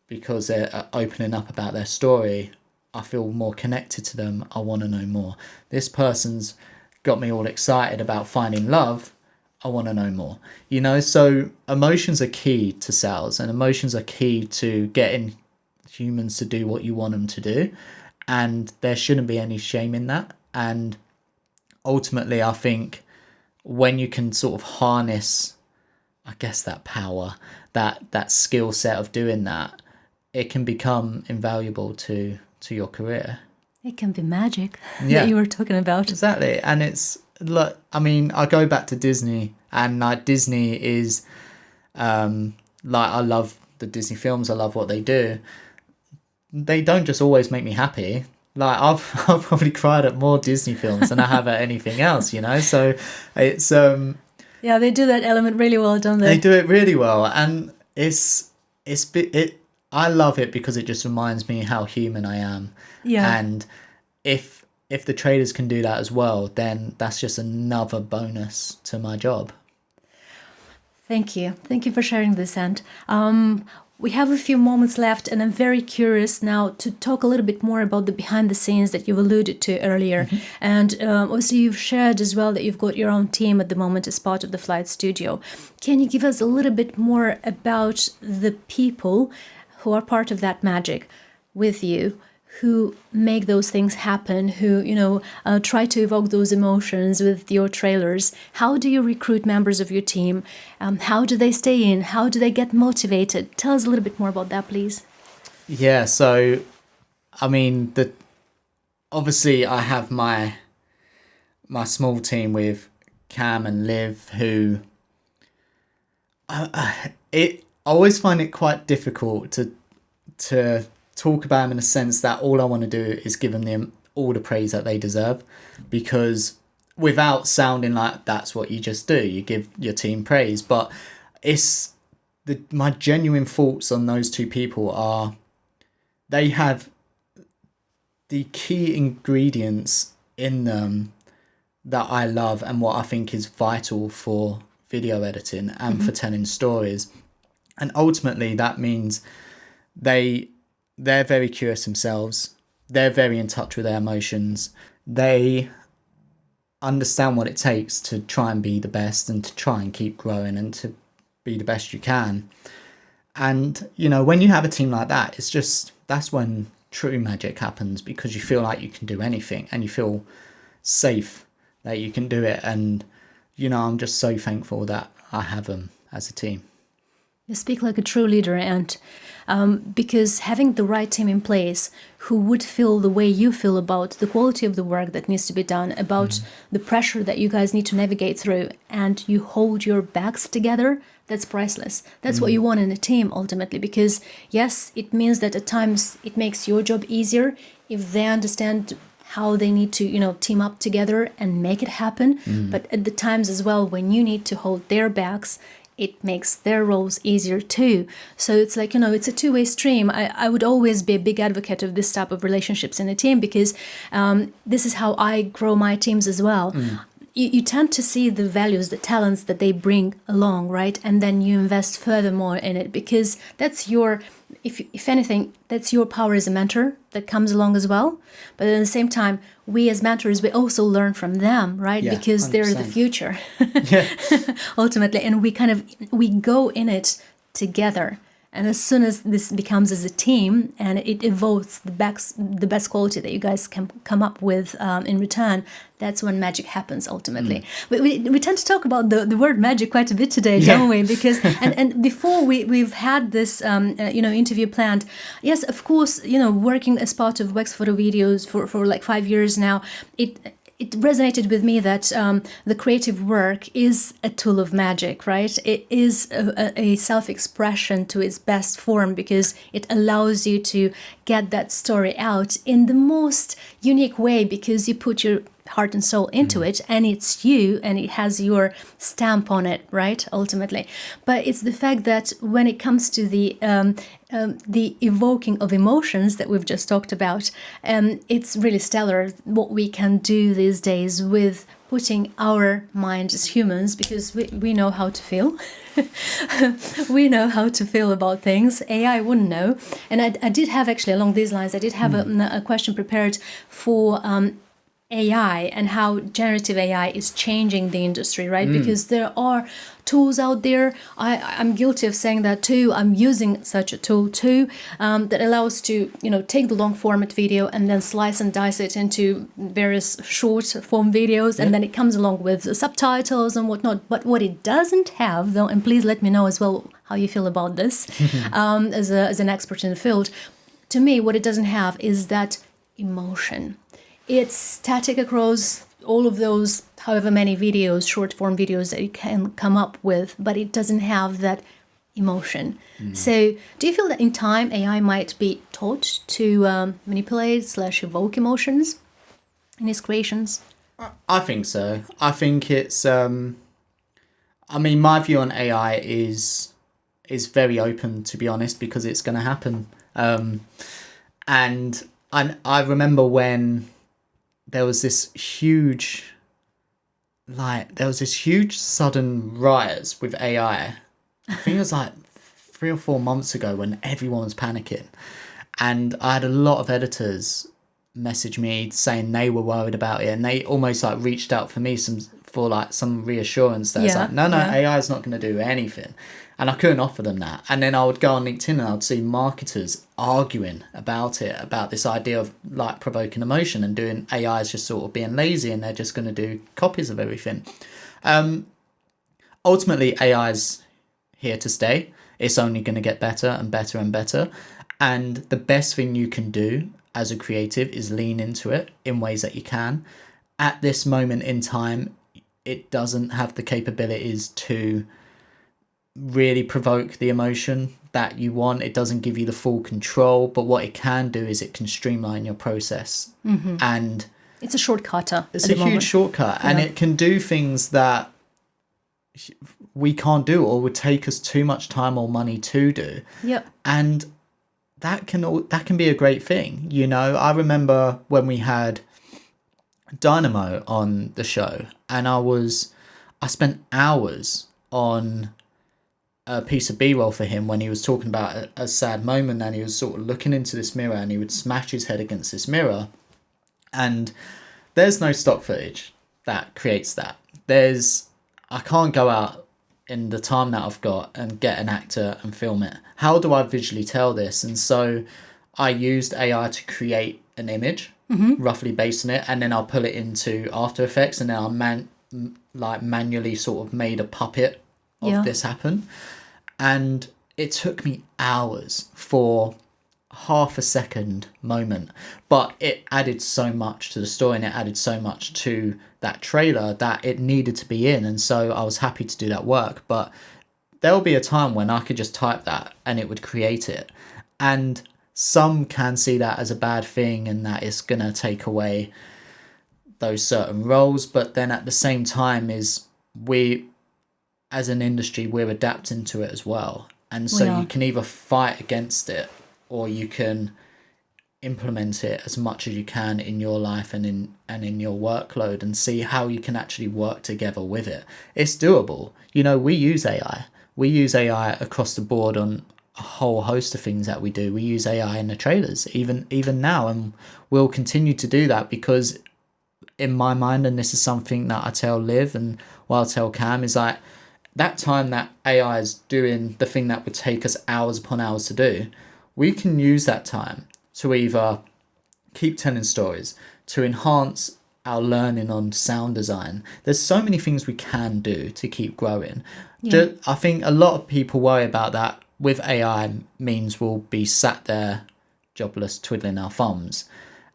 because they're opening up about their story. I feel more connected to them. I want to know more. This person's got me all excited about finding love. I want to know more. You know, so emotions are key to sales, and emotions are key to getting humans to do what you want them to do. And there shouldn't be any shame in that. And ultimately, I think when you can sort of harness, I guess, that power, that skill set of doing that, it can become invaluable to your career. It can be magic that you were talking about. Exactly. And it's like, I mean, I go back to Disney, and like Disney is like, I love the Disney films. I love what they do. They don't just always make me happy. Like I've probably cried at more Disney films than I have at anything else, you know. So it's yeah, they do that element really well, don't they? They do it really well, and I love it because it just reminds me how human I am. Yeah. And if the traders can do that as well, then that's just another bonus to my job. Thank you for sharing this. And we have a few moments left, and I'm very curious now to talk a little bit more about the behind the scenes that you've alluded to earlier. Mm-hmm. And also you've shared as well that you've got your own team at the moment as part of the Flight Studio. Can you give us a little bit more about the people who are part of that magic with you, who make those things happen, who, you know, try to evoke those emotions with your trailers? How do you recruit members of your team? How do they stay in? How do they get motivated? Tell us a little bit more about that, please. Yeah, so, I mean, obviously I have my small team with Cam and Liv, who I always find it quite difficult to talk about them in a sense that all I want to do is give them all the praise that they deserve, because without sounding like that's what you just do, you give your team praise. But it's my genuine thoughts on those two people are, they have the key ingredients in them that I love and what I think is vital for video editing and for telling stories. And ultimately that means they're very curious themselves. They're very in touch with their emotions. They understand what it takes to try and be the best and to try and keep growing and to be the best you can. And, you know, when you have a team like that, it's just, that's when true magic happens, because you feel like you can do anything and you feel safe that you can do it. And, you know, I'm just so thankful that I have them as a team. You speak like a true leader, and because having the right team in place who would feel the way you feel about the quality of the work that needs to be done, about the pressure that you guys need to navigate through, and you hold your backs together, that's priceless. That's what you want in a team ultimately, because yes, it means that at times it makes your job easier if they understand how they need to, you know, team up together and make it happen. But at the times as well, when you need to hold their backs, it makes their roles easier too. So it's like, you know, it's a two-way stream. I would always be a big advocate of this type of relationships in a team, because this is how I grow my teams as well. You tend to see the values, the talents that they bring along, right? And then you invest furthermore in it, because that's your, if anything, that's your power as a mentor that comes along as well. But at the same time, we as mentors, we also learn from them, right? Yeah, because 100%. they're the future, Yeah. ultimately. And we go in it together. And as soon as this becomes as a team and it evolves the best quality that you guys can come up with in return, that's when magic happens ultimately. We tend to talk about the word magic quite a bit today, don't we? Because and before we've had this interview planned. Yes, of course, you know, working as part of Wax Photo Videos for like 5 years now, it resonated with me that the creative work is a tool of magic, right? It is a self-expression to its best form because it allows you to get that story out in the most unique way because you put your heart and soul into it, and it's you, and it has your stamp on it, right? Ultimately, but it's the fact that when it comes to the evoking of emotions that we've just talked about, it's really stellar what we can do these days with putting our mind as humans, because we know how to feel. We know how to feel about things. AI wouldn't know. And I did have, actually, along these lines, I did have a question prepared for AI and how generative AI is changing the industry, right? Because there are tools out there. I'm guilty of saying that too. I'm using such a tool too, that allows to, take the long format video and then slice and dice it into various short form videos, and then it comes along with subtitles and whatnot. But what it doesn't have, though, and please let me know as well how you feel about this, as an expert in the field, to me, what it doesn't have is that emotion. It's static across all of those, however many videos, short form videos that you can come up with, but it doesn't have that emotion. So do you feel that in time AI might be taught to manipulate/evoke emotions in its creations? I think so. I think it's my view on AI is very open, to be honest, because it's going to happen. And I remember when there was this huge sudden rise with AI. I think it was like 3 or 4 months ago when everyone was panicking. And I had a lot of editors message me saying they were worried about it, and they almost like reached out for me for some reassurance that it's like, no, AI is not going to do anything. And I couldn't offer them that. And then I would go on LinkedIn and I'd see marketers arguing about this idea of like provoking emotion and doing AI is just sort of being lazy and they're just going to do copies of everything. Ultimately, AI is here to stay. It's only going to get better and better and better. And the best thing you can do as a creative is lean into it in ways that you can. At this moment in time, it doesn't have the capabilities to really provoke the emotion that you want. It doesn't give you the full control, but what it can do is it can streamline your process. And it's a shortcutter. It's a huge shortcut, and it can do things that we can't do or would take us too much time or money to do. And that can be a great thing. I remember when we had Dynamo on the show, and I spent hours on a piece of B-roll for him when he was talking about a sad moment, and he was sort of looking into this mirror and he would smash his head against this mirror, and there's no stock footage that creates that. I can't go out in the time that I've got and get an actor and film it. How do I visually tell this? And so I used AI to create an image roughly based on it, and then I'll pull it into After Effects, and then I'll manually sort of made a puppet of this happen. And it took me hours for half a second moment, but it added so much to the story and it added so much to that trailer that it needed to be in, and so I was happy to do that work. But there'll be a time when I could just type that and it would create it, and some can see that as a bad thing and that it's gonna take away those certain roles, but then at the same time we as an industry, we're adapting to it as well. And so you can either fight against it or you can implement it as much as you can in your life and in your workload, and see how you can actually work together with it. It's doable. We use AI. We use AI across the board on a whole host of things that we do. We use AI in the trailers, even now, and we'll continue to do that, because in my mind, and this is something that I tell Liv and what I'll tell Cam, is like, that time that AI is doing the thing that would take us hours upon hours to do, we can use that time to either keep telling stories, to enhance our learning on sound design. There's so many things we can do to keep growing. I think a lot of people worry about that with AI means we'll be sat there jobless twiddling our thumbs.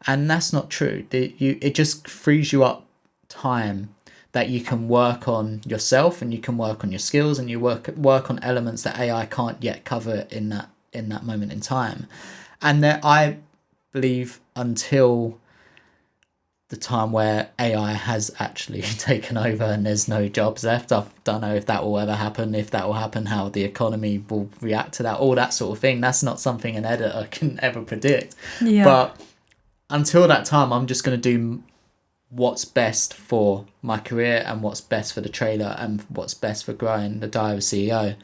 And that's not true. It just frees you up time that you can work on yourself and you can work on your skills and you work on elements that AI can't yet cover in that moment in time. And that, I believe, until the time where AI has actually taken over and there's no jobs left, I don't know if that will ever happen. If that will happen, how the economy will react to that, all that sort of thing. That's not something an editor can ever predict. Yeah. But until that time, I'm just going to do what's best for my career and what's best for the trailer and what's best for growing the Diary of a CEO.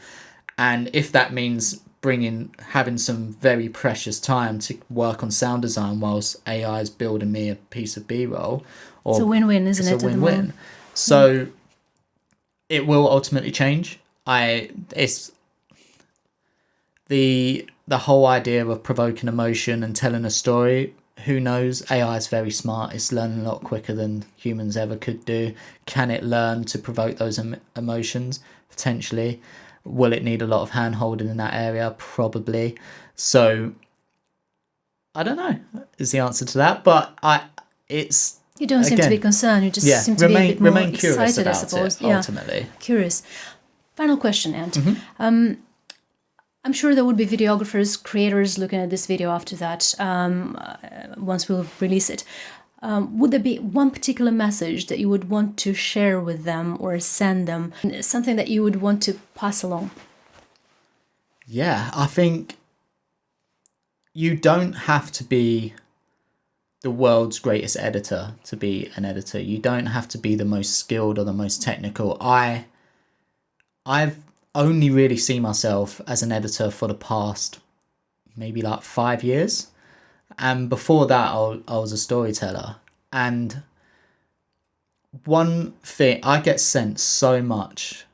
And if that means having some very precious time to work on sound design whilst AI is building me a piece of B-roll, it's a win-win, isn't it? It's a win-win. So it will ultimately change. It's the whole idea of provoking emotion and telling a story. Who knows? AI is very smart. It's learning a lot quicker than humans ever could do. Can it learn to provoke those emotions? Potentially. Will it need a lot of hand-holding in that area? Probably. So, I don't know, is the answer to that. But you don't seem to be concerned. You just seem to be a bit more excited, I suppose. Ultimately. Curious. Final question, Ant. I'm sure there would be videographers, creators looking at this video after that, once we'll release it. Would there be one particular message that you would want to share with them or send them? Something that you would want to pass along? Yeah, I think you don't have to be the world's greatest editor to be an editor. You don't have to be the most skilled or the most technical. I've only really seen myself as an editor for the past maybe like 5 years. And before that, I was a storyteller. And one thing, I get sent so much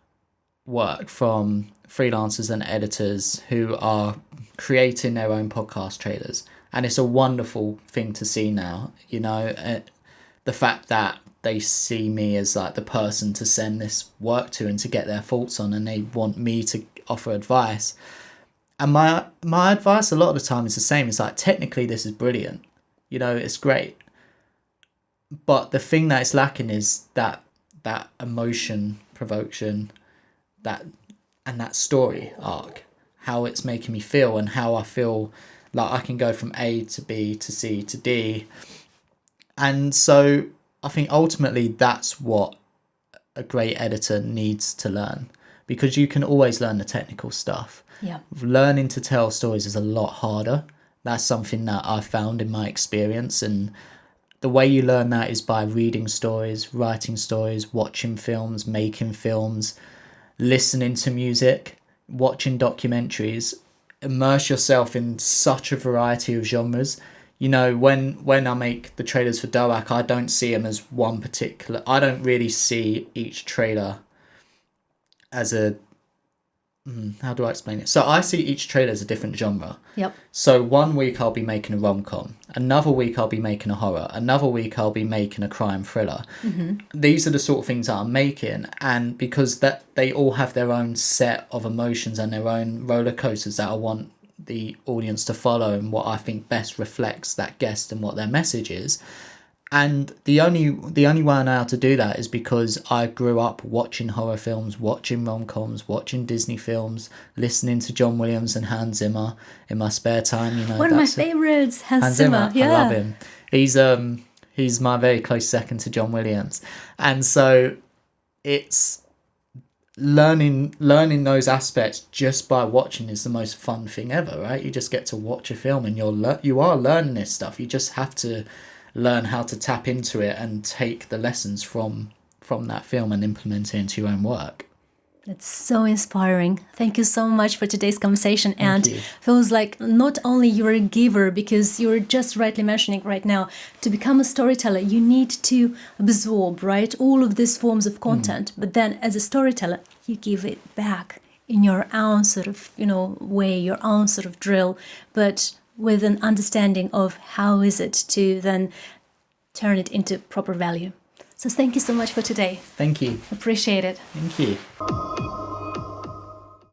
work from freelancers and editors who are creating their own podcast trailers. And it's a wonderful thing to see now, you know, the fact that they see me as like the person to send this work to and to get their thoughts on, and they want me to offer advice. And my advice a lot of the time is the same. It's like, technically this is brilliant, you know, it's great. But the thing that is lacking is that emotion provocation, and that story arc, how it's making me feel and how I feel like I can go from A to B to C to D. And so I think ultimately that's what a great editor needs to learn, because you can always learn the technical stuff. Yeah. Learning to tell stories is a lot harder. That's something that I've found in my experience. And the way you learn that is by reading stories, writing stories, watching films, making films, listening to music, watching documentaries. Immerse yourself in such a variety of genres. You know, when I make the trailers for 𝗃𝗏, I don't see them as one particular. I don't really see each trailer as a... how do I explain it? So I see each trailer as a different genre. Yep. So one week I'll be making a rom-com. Another week I'll be making a horror. Another week I'll be making a crime thriller. These are the sort of things that I'm making. And because that they all have their own set of emotions and their own roller coasters that I want the audience to follow, and what I think best reflects that guest and what their message is. And the only way I know how to do that is because I grew up watching horror films, watching rom-coms, watching Disney films, listening to John Williams and Hans Zimmer in my spare time. You know, one of my favorites, Hans Zimmer. Yeah. I love him. He's my very close second to John Williams, and so it's learning those aspects just by watching is the most fun thing ever, right? You just get to watch a film and you are learning this stuff. You just have to learn how to tap into it and take the lessons from that film and implement it into your own work. It's so inspiring. Thank you so much for today's conversation. Thank And you. feels like not only you're a giver, because you're just rightly mentioning right now, to become a storyteller, you need to absorb, right, all of these forms of content. But then as a storyteller, you give it back in your own sort of, way, your own sort of drill, but with an understanding of how is it to then turn it into proper value. So thank you so much for today. Thank you. Appreciate it. Thank you.